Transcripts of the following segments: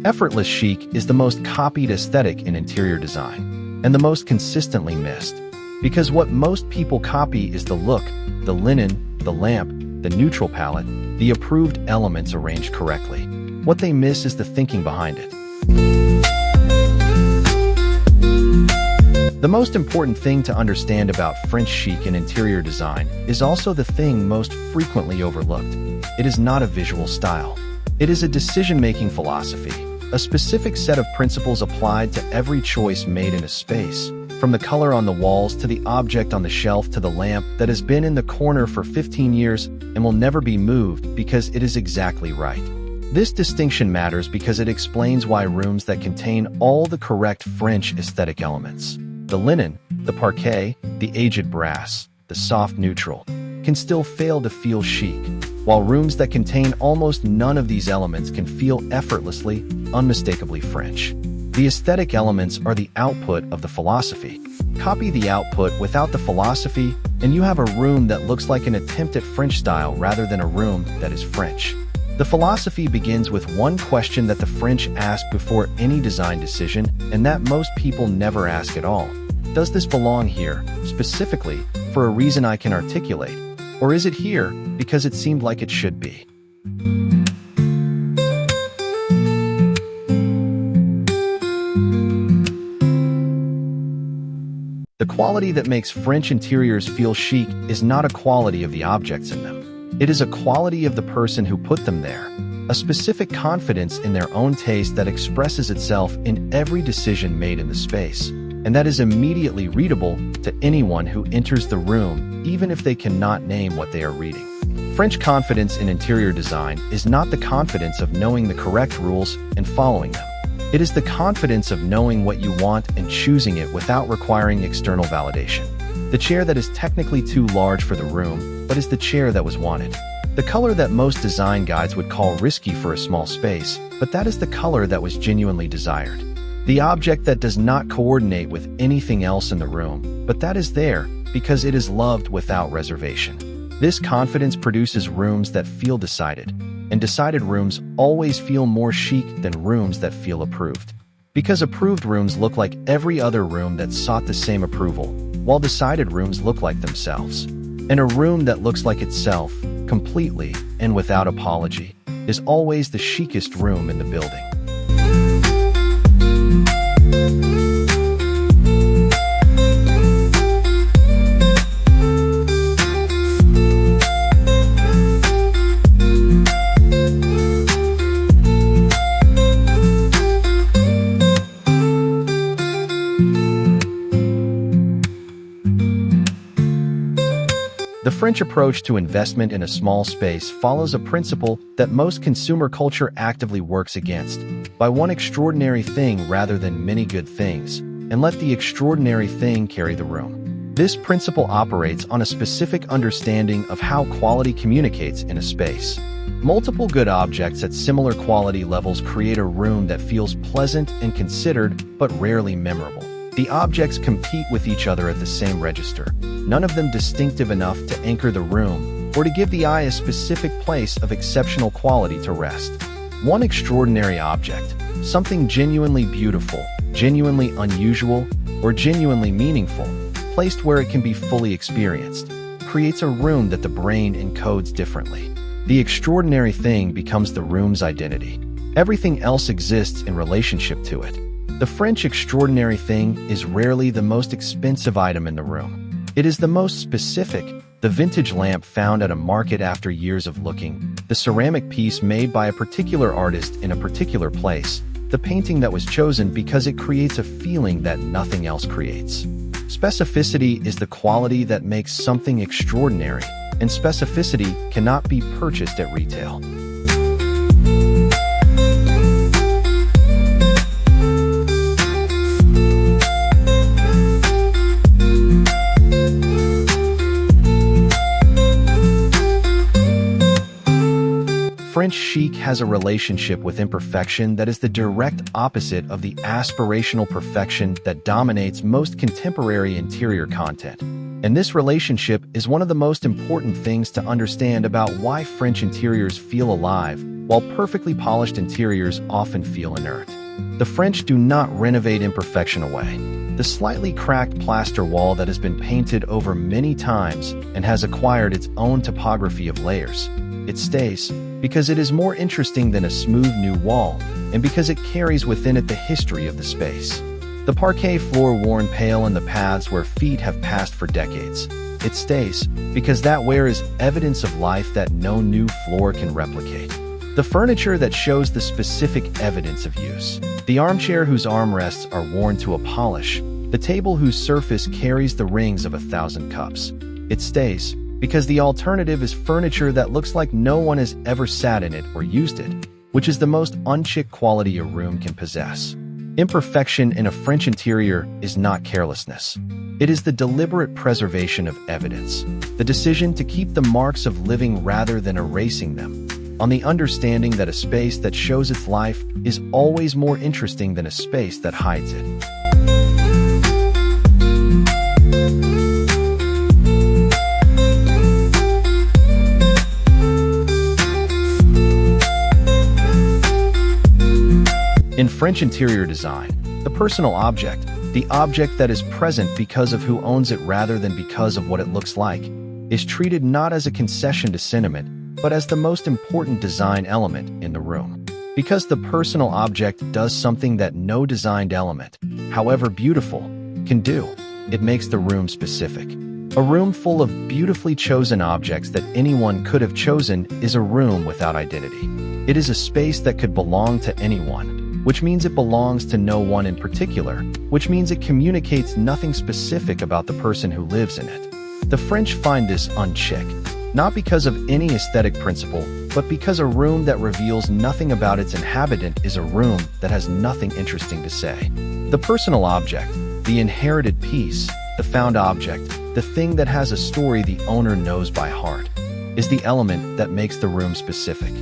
Effortless chic is the most copied aesthetic in interior design, and the most consistently missed. Because what most people copy is the look, the linen, the lamp, the neutral palette, the approved elements arranged correctly. What they miss is the thinking behind it. The most important thing to understand about French chic and interior design is also the thing most frequently overlooked. It is not a visual style. It is a decision-making philosophy, a specific set of principles applied to every choice made in a space, from the color on the walls to the object on the shelf to the lamp that has been in the corner for 15 years and will never be moved because it is exactly right. This distinction matters because it explains why rooms that contain all the correct French aesthetic elements, the linen, the parquet, the aged brass, the soft neutral, can still fail to feel chic, while rooms that contain almost none of these elements can feel effortlessly, unmistakably French. The aesthetic elements are the output of the philosophy. Copy the output without the philosophy, and you have a room that looks like an attempt at French style rather than a room that is French. The philosophy begins with one question that the French ask before any design decision, and that most people never ask at all. Does this belong here, specifically, for a reason I can articulate? Or is it here because it seemed like it should be? The quality that makes French interiors feel chic is not a quality of the objects in them. It is a quality of the person who put them there, a specific confidence in their own taste that expresses itself in every decision made in the space, and that is immediately readable to anyone who enters the room, even if they cannot name what they are reading. French confidence in interior design is not the confidence of knowing the correct rules and following them. It is the confidence of knowing what you want and choosing it without requiring external validation. The chair that is technically too large for the room, but is the chair that was wanted. The color that most design guides would call risky for a small space, but that is the color that was genuinely desired. The object that does not coordinate with anything else in the room, but that is there because it is loved without reservation. This confidence produces rooms that feel decided, and decided rooms always feel more chic than rooms that feel approved. Because approved rooms look like every other room that sought the same approval, while decided rooms look like themselves. And a room that looks like itself, completely and without apology, is always the chicest room in the building. The French approach to investment in a small space follows a principle that most consumer culture actively works against: buy one extraordinary thing rather than many good things, and let the extraordinary thing carry the room. This principle operates on a specific understanding of how quality communicates in a space. Multiple good objects at similar quality levels create a room that feels pleasant and considered, but rarely memorable. The objects compete with each other at the same register, none of them distinctive enough to anchor the room or to give the eye a specific place of exceptional quality to rest. One extraordinary object, something genuinely beautiful, genuinely unusual, or genuinely meaningful, placed where it can be fully experienced, creates a room that the brain encodes differently. The extraordinary thing becomes the room's identity. Everything else exists in relationship to it. The French extraordinary thing is rarely the most expensive item in the room. It is the most specific, the vintage lamp found at a market after years of looking, the ceramic piece made by a particular artist in a particular place, the painting that was chosen because it creates a feeling that nothing else creates. Specificity is the quality that makes something extraordinary, and specificity cannot be purchased at retail. French chic has a relationship with imperfection that is the direct opposite of the aspirational perfection that dominates most contemporary interior content. And this relationship is one of the most important things to understand about why French interiors feel alive, while perfectly polished interiors often feel inert. The French do not renovate imperfection away. The slightly cracked plaster wall that has been painted over many times and has acquired its own topography of layers. It stays because it is more interesting than a smooth new wall, and because it carries within it the history of the space. The parquet floor worn pale in the paths where feet have passed for decades. It stays because that wear is evidence of life that no new floor can replicate. The furniture that shows the specific evidence of use. The armchair whose armrests are worn to a polish. The table whose surface carries the rings of 1,000 cups. It stays because the alternative is furniture that looks like no one has ever sat in it or used it, which is the most unchic quality a room can possess. Imperfection in a French interior is not carelessness. It is the deliberate preservation of evidence, the decision to keep the marks of living rather than erasing them, on the understanding that a space that shows its life is always more interesting than a space that hides it. In French interior design, the personal object, the object that is present because of who owns it rather than because of what it looks like, is treated not as a concession to sentiment, but as the most important design element in the room. Because the personal object does something that no designed element, however beautiful, can do, it makes the room specific. A room full of beautifully chosen objects that anyone could have chosen is a room without identity. It is a space that could belong to anyone, which means it belongs to no one in particular, which means it communicates nothing specific about the person who lives in it. The French find this unchic, not because of any aesthetic principle, but because a room that reveals nothing about its inhabitant is a room that has nothing interesting to say. The personal object, the inherited piece, the found object, the thing that has a story the owner knows by heart, is the element that makes the room specific.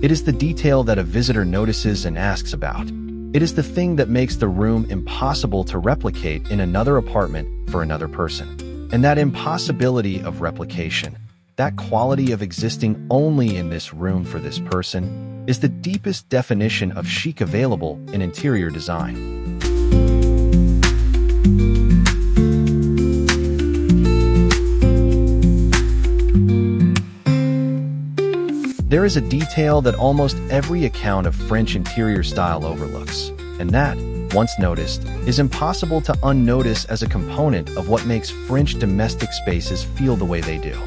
It is the detail that a visitor notices and asks about. It is the thing that makes the room impossible to replicate in another apartment for another person. And that impossibility of replication, that quality of existing only in this room for this person, is the deepest definition of chic available in interior design. There is a detail that almost every account of French interior style overlooks, and that, once noticed, is impossible to unnotice as a component of what makes French domestic spaces feel the way they do.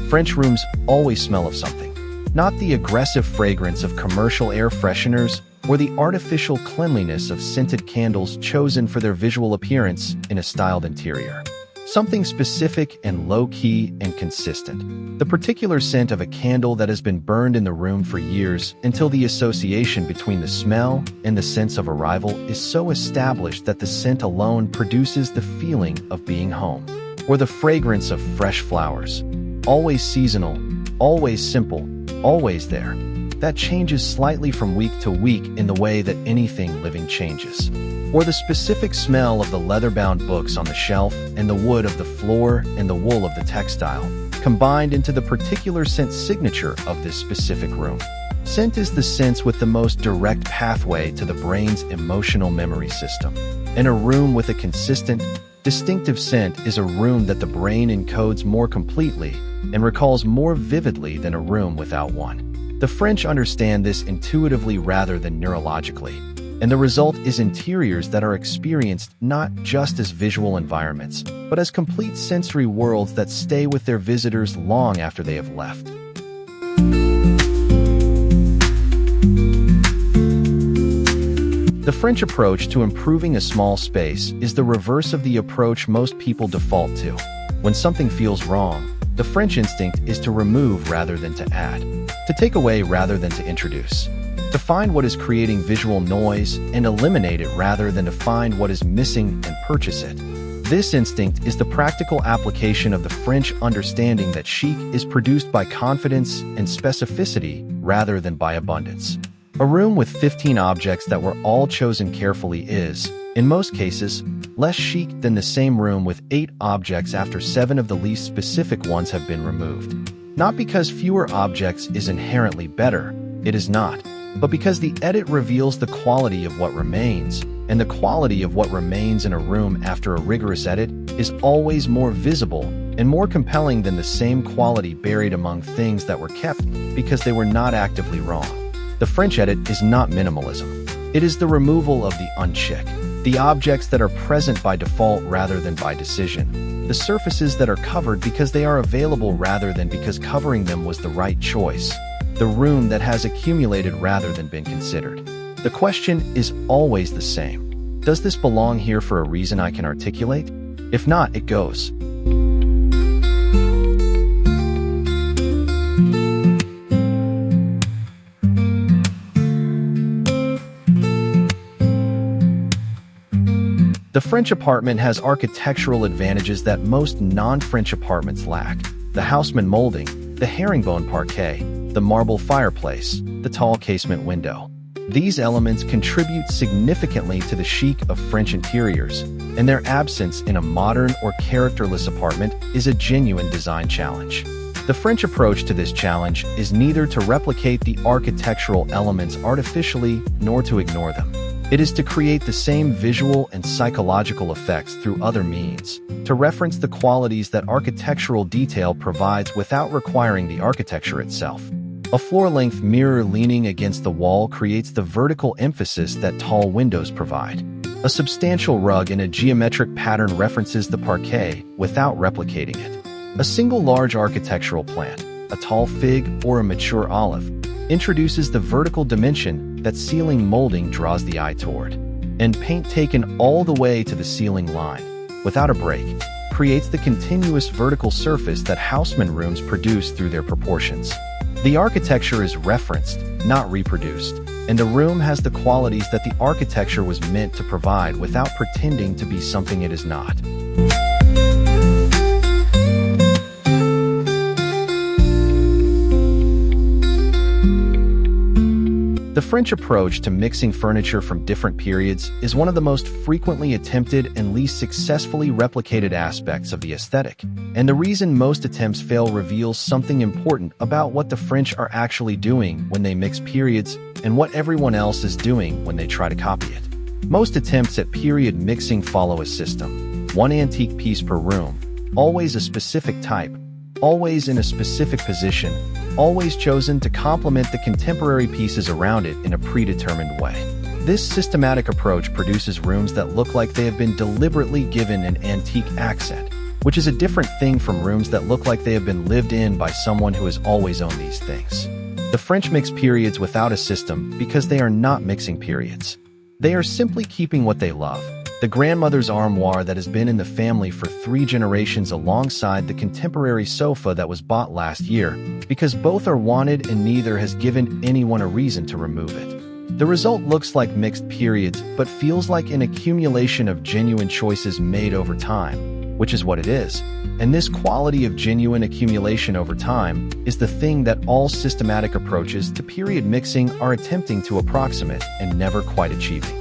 French rooms always smell of something. Not the aggressive fragrance of commercial air fresheners or the artificial cleanliness of scented candles chosen for their visual appearance in a styled interior. Something specific and low-key and consistent. The particular scent of a candle that has been burned in the room for years until the association between the smell and the sense of arrival is so established that the scent alone produces the feeling of being home. Or the fragrance of fresh flowers. Always seasonal, always simple, always there. That changes slightly from week to week in the way that anything living changes. Or the specific smell of the leather-bound books on the shelf and the wood of the floor and the wool of the textile, combined into the particular scent signature of this specific room. Scent is the sense with the most direct pathway to the brain's emotional memory system. And a room with a consistent, distinctive scent is a room that the brain encodes more completely and recalls more vividly than a room without one. The French understand this intuitively rather than neurologically, and the result is interiors that are experienced not just as visual environments, but as complete sensory worlds that stay with their visitors long after they have left. The French approach to improving a small space is the reverse of the approach most people default to. When something feels wrong, the French instinct is to remove rather than to add, to take away rather than to introduce, to find what is creating visual noise and eliminate it rather than to find what is missing and purchase it. This instinct is the practical application of the French understanding that chic is produced by confidence and specificity rather than by abundance. A room with 15 objects that were all chosen carefully is, in most cases, less chic than the same room with 8 objects after 7 of the least specific ones have been removed. Not because fewer objects is inherently better, it is not. but because the edit reveals the quality of what remains, and the quality of what remains in a room after a rigorous edit is always more visible and more compelling than the same quality buried among things that were kept because they were not actively wrong. The French edit is not minimalism. It is the removal of the unchic, the objects that are present by default rather than by decision, the surfaces that are covered because they are available rather than because covering them was the right choice, the room that has accumulated rather than been considered. The question is always the same. Does this belong here for a reason I can articulate? If not, it goes. The French apartment has architectural advantages that most non-French apartments lack. The Haussmann molding, the herringbone parquet, the marble fireplace, the tall casement window. These elements contribute significantly to the chic of French interiors, and their absence in a modern or characterless apartment is a genuine design challenge. The French approach to this challenge is neither to replicate the architectural elements artificially nor to ignore them. It is to create the same visual and psychological effects through other means, to reference the qualities that architectural detail provides without requiring the architecture itself. A floor-length mirror leaning against the wall creates the vertical emphasis that tall windows provide. A substantial rug in a geometric pattern references the parquet without replicating it. A single large architectural plant, a tall fig or a mature olive, introduces the vertical dimension that ceiling molding draws the eye toward. And paint taken all the way to the ceiling line, without a break, creates the continuous vertical surface that Haussmann rooms produce through their proportions. The architecture is referenced, not reproduced, and the room has the qualities that the architecture was meant to provide without pretending to be something it is not. The French approach to mixing furniture from different periods is one of the most frequently attempted and least successfully replicated aspects of the aesthetic. And the reason most attempts fail reveals something important about what the French are actually doing when they mix periods and what everyone else is doing when they try to copy it. Most attempts at period mixing follow a system: one antique piece per room, always a specific type, always in a specific position, always chosen to complement the contemporary pieces around it in a predetermined way. This systematic approach produces rooms that look like they have been deliberately given an antique accent, which is a different thing from rooms that look like they have been lived in by someone who has always owned these things. The French mix periods without a system because they are not mixing periods. They are simply keeping what they love: the grandmother's armoire that has been in the family for 3 generations alongside the contemporary sofa that was bought last year, because both are wanted and neither has given anyone a reason to remove it. The result looks like mixed periods, but feels like an accumulation of genuine choices made over time, which is what it is. And this quality of genuine accumulation over time is the thing that all systematic approaches to period mixing are attempting to approximate and never quite achieving.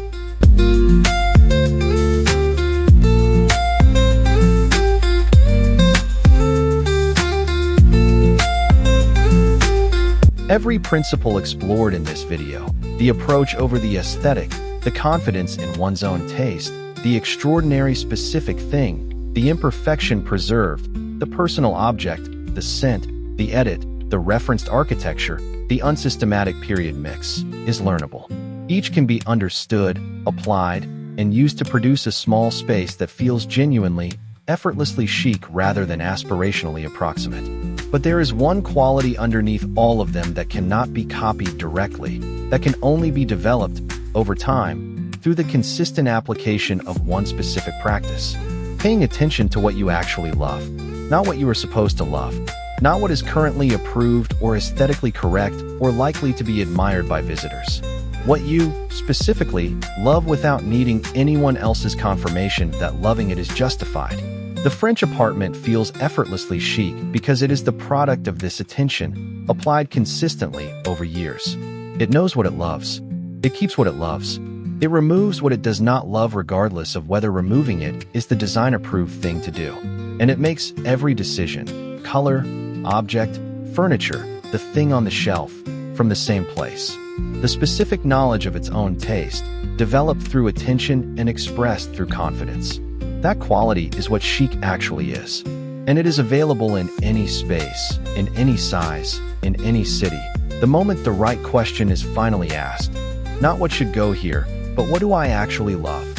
Every principle explored in this video, the approach over the aesthetic, the confidence in one's own taste, the extraordinary specific thing, the imperfection preserved, the personal object, the scent, the edit, the referenced architecture, the unsystematic period mix, is learnable. Each can be understood, applied, and used to produce a small space that feels genuinely, effortlessly chic rather than aspirationally approximate. But there is one quality underneath all of them that cannot be copied directly, that can only be developed, over time, through the consistent application of one specific practice. Paying attention to what you actually love, not what you are supposed to love, not what is currently approved or aesthetically correct or likely to be admired by visitors. What you, specifically, love without needing anyone else's confirmation that loving it is justified. The French apartment feels effortlessly chic because it is the product of this attention, applied consistently over years. It knows what it loves. It keeps what it loves. It removes what it does not love regardless of whether removing it is the design-approved thing to do. And it makes every decision, color, object, furniture, the thing on the shelf, from the same place. The specific knowledge of its own taste, developed through attention and expressed through confidence. That quality is what chic actually is. And it is available in any space, in any size, in any city, the moment the right question is finally asked. Not what should go here, but what do I actually love?